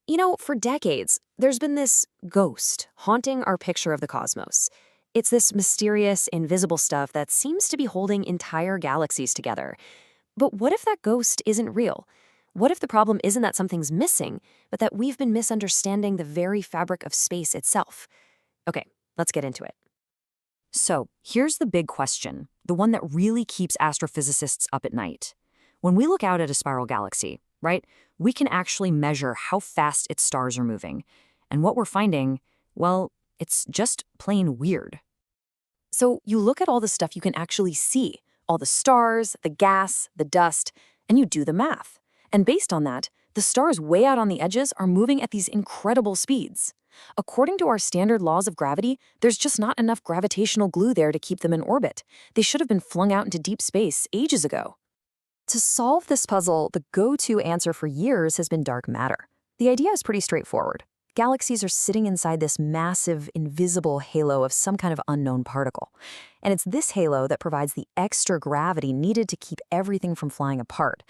For decades, there's been this ghost haunting our picture of the cosmos. It's this mysterious, invisible stuff that seems to be holding entire galaxies together. But what if that ghost isn't real? What if the problem isn't that something's missing, but that we've been misunderstanding the very fabric of space itself? Okay, let's get into it. So, here's the big question, the one that really keeps astrophysicists up at night. When we look out at a spiral galaxy, right, we can actually measure how fast its stars are moving. And what we're finding, well, it's just plain weird. So you look at all the stuff you can actually see, all the stars, the gas, the dust, and you do the math. And based on that, the stars way out on the edges are moving at these incredible speeds. According to our standard laws of gravity, there's just not enough gravitational glue there to keep them in orbit. They should have been flung out into deep space ages ago. To solve this puzzle, the go-to answer for years has been dark matter. The idea is pretty straightforward. Galaxies are sitting inside this massive, invisible halo of some kind of unknown particle. And it's this halo that provides the extra gravity needed to keep everything from flying apart.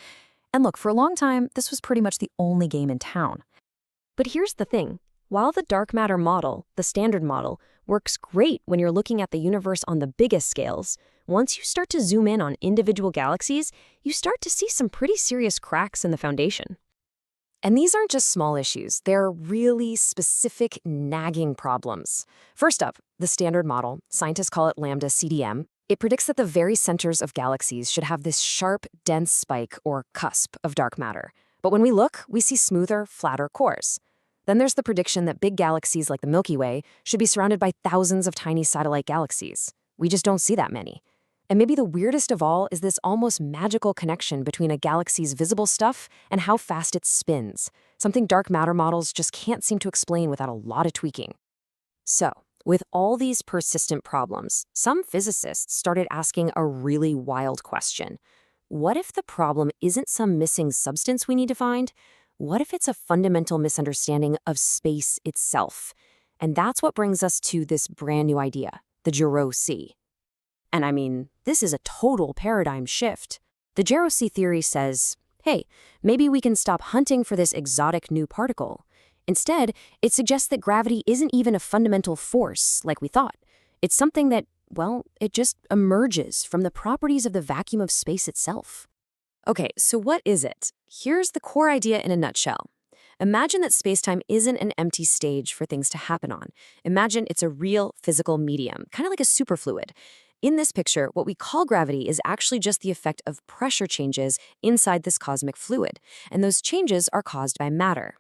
And look, for a long time, this was pretty much the only game in town. But here's the thing. While the dark matter model, the standard model, works great when you're looking at the universe on the biggest scales, once you start to zoom in on individual galaxies, you start to see some pretty serious cracks in the foundation. And these aren't just small issues. They're really specific, nagging problems. First up, the standard model, scientists call it ΛCDM, it predicts that the very centers of galaxies should have this sharp, dense spike, or cusp, of dark matter. But when we look, we see smoother, flatter cores. Then there's the prediction that big galaxies like the Milky Way should be surrounded by thousands of tiny satellite galaxies. We just don't see that many. And maybe the weirdest of all is this almost magical connection between a galaxy's visible stuff and how fast it spins, something dark matter models just can't seem to explain without a lot of tweaking. So, with all these persistent problems, some physicists started asking a really wild question. What if the problem isn't some missing substance we need to find? What if it's a fundamental misunderstanding of space itself? And that's what brings us to this brand new idea, the JERROW Sea. And I mean, this is a total paradigm shift. The JERROW Sea theory says, hey, maybe we can stop hunting for this exotic new particle. Instead, it suggests that gravity isn't even a fundamental force like we thought. It's something that, well, it just emerges from the properties of the vacuum of space itself. Okay, so what is it? Here's the core idea in a nutshell. Imagine that spacetime isn't an empty stage for things to happen on. Imagine it's a real physical medium, kind of like a superfluid. In this picture, what we call gravity is actually just the effect of pressure changes inside this cosmic fluid, and those changes are caused by matter.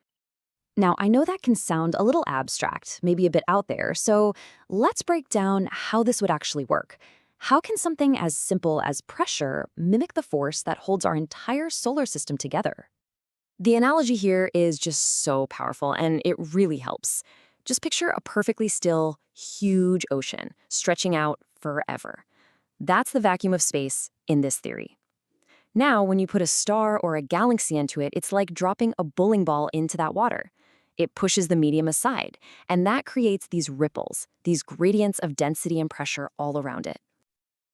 Now, I know that can sound a little abstract, maybe a bit out there, so let's break down how this would actually work. How can something as simple as pressure mimic the force that holds our entire solar system together? The analogy here is just so powerful, and it really helps. Just picture a perfectly still, huge ocean stretching out forever. That's the vacuum of space in this theory. Now, when you put a star or a galaxy into it, it's like dropping a bowling ball into that water. It pushes the medium aside, and that creates these ripples, these gradients of density and pressure all around it.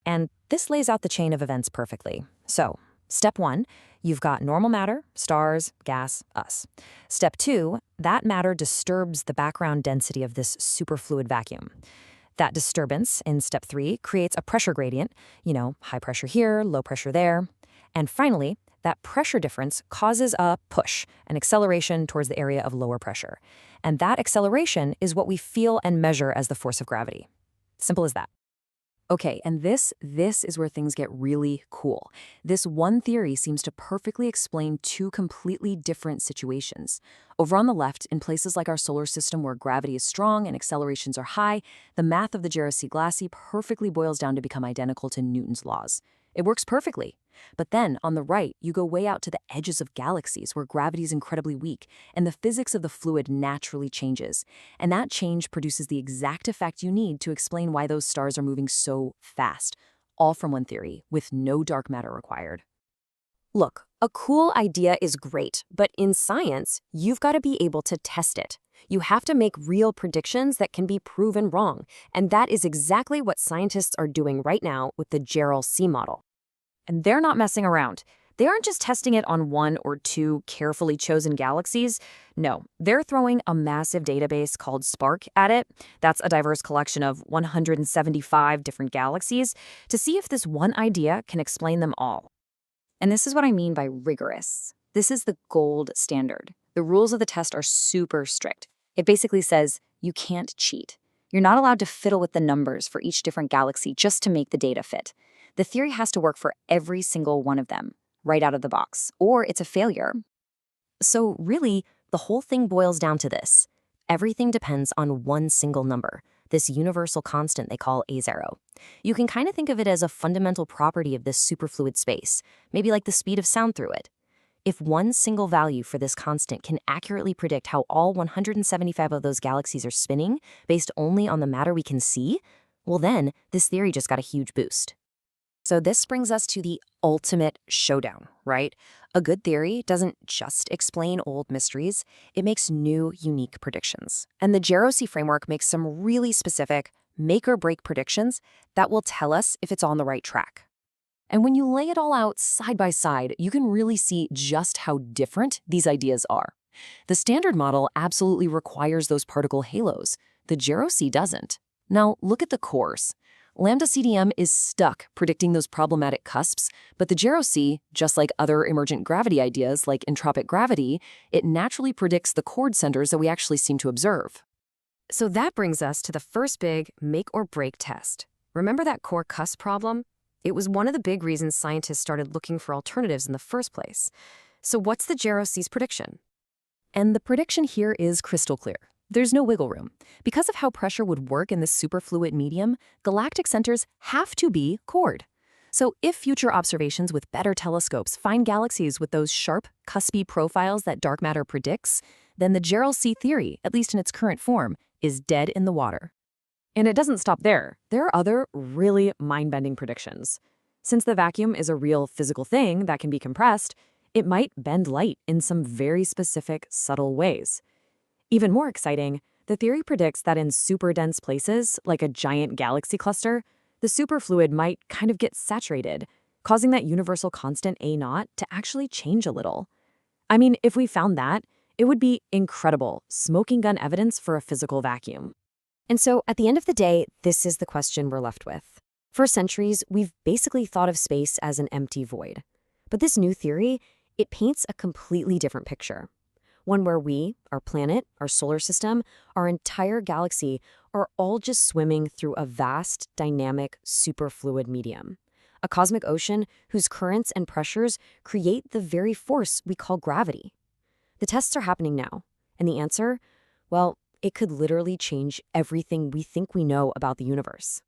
And this lays out the chain of events perfectly. So, step 1, you've got normal matter, stars, gas, us. Step 2, that matter disturbs the background density of this superfluid vacuum. That disturbance, in step 3, creates a pressure gradient, high pressure here, low pressure there. And finally, that pressure difference causes a push, an acceleration towards the area of lower pressure. And that acceleration is what we feel and measure as the force of gravity. Simple as that. Okay, and this is where things get really cool. This one theory seems to perfectly explain two completely different situations. Over on the left, in places like our solar system where gravity is strong and accelerations are high, the math of the JERROW Sea glacis perfectly boils down to become identical to Newton's laws. It works perfectly. But then, on the right, you go way out to the edges of galaxies where gravity is incredibly weak, and the physics of the fluid naturally changes. And that change produces the exact effect you need to explain why those stars are moving so fast, all from one theory, with no dark matter required. Look, a cool idea is great, but in science, you've got to be able to test it. You have to make real predictions that can be proven wrong, and that is exactly what scientists are doing right now with the JERROW Sea model. And they're not messing around. They aren't just testing it on 1 or 2 carefully chosen galaxies. No, they're throwing a massive database called Spark at it. That's a diverse collection of 175 different galaxies to see if this one idea can explain them all. And this is what I mean by rigorous. This is the gold standard. The rules of the test are super strict. It basically says you can't cheat. You're not allowed to fiddle with the numbers for each different galaxy just to make the data fit. The theory has to work for every single one of them, right out of the box, or it's a failure. So really, the whole thing boils down to this. Everything depends on one single number, this universal constant they call A0. You can kind of think of it as a fundamental property of this superfluid space, maybe like the speed of sound through it. If one single value for this constant can accurately predict how all 175 of those galaxies are spinning based only on the matter we can see, well then, this theory just got a huge boost. So this brings us to the ultimate showdown, right? A good theory doesn't just explain old mysteries, it makes new, unique predictions. And the JERROW Sea framework makes some really specific, make-or-break predictions that will tell us if it's on the right track. And when you lay it all out side by side, you can really see just how different these ideas are. The standard model absolutely requires those particle halos. The JERROW Sea doesn't. Now, look at the cores. ΛCDM is stuck predicting those problematic cusps, but the JERROW Sea, just like other emergent gravity ideas like entropic gravity, it naturally predicts the chord centers that we actually seem to observe. So that brings us to the first big make-or-break test. Remember that core cusp problem? It was one of the big reasons scientists started looking for alternatives in the first place. So what's the JERROW Sea's prediction? And the prediction here is crystal clear. There's no wiggle room. Because of how pressure would work in this superfluid medium, galactic centers have to be cored. So if future observations with better telescopes find galaxies with those sharp, cuspy profiles that dark matter predicts, then the JERROW Sea theory, at least in its current form, is dead in the water. And it doesn't stop there. There are other really mind-bending predictions. Since the vacuum is a real physical thing that can be compressed, it might bend light in some very specific, subtle ways. Even more exciting, the theory predicts that in super dense places, like a giant galaxy cluster, the superfluid might kind of get saturated, causing that universal constant A0 to actually change a little. I mean, if we found that, it would be incredible, smoking gun evidence for a physical vacuum. And so, at the end of the day, this is the question we're left with. For centuries, we've basically thought of space as an empty void. But this new theory, it paints a completely different picture. One where we, our planet, our solar system, our entire galaxy are all just swimming through a vast, dynamic, superfluid medium. A cosmic ocean whose currents and pressures create the very force we call gravity. The tests are happening now, and the answer? Well, it could literally change everything we think we know about the universe.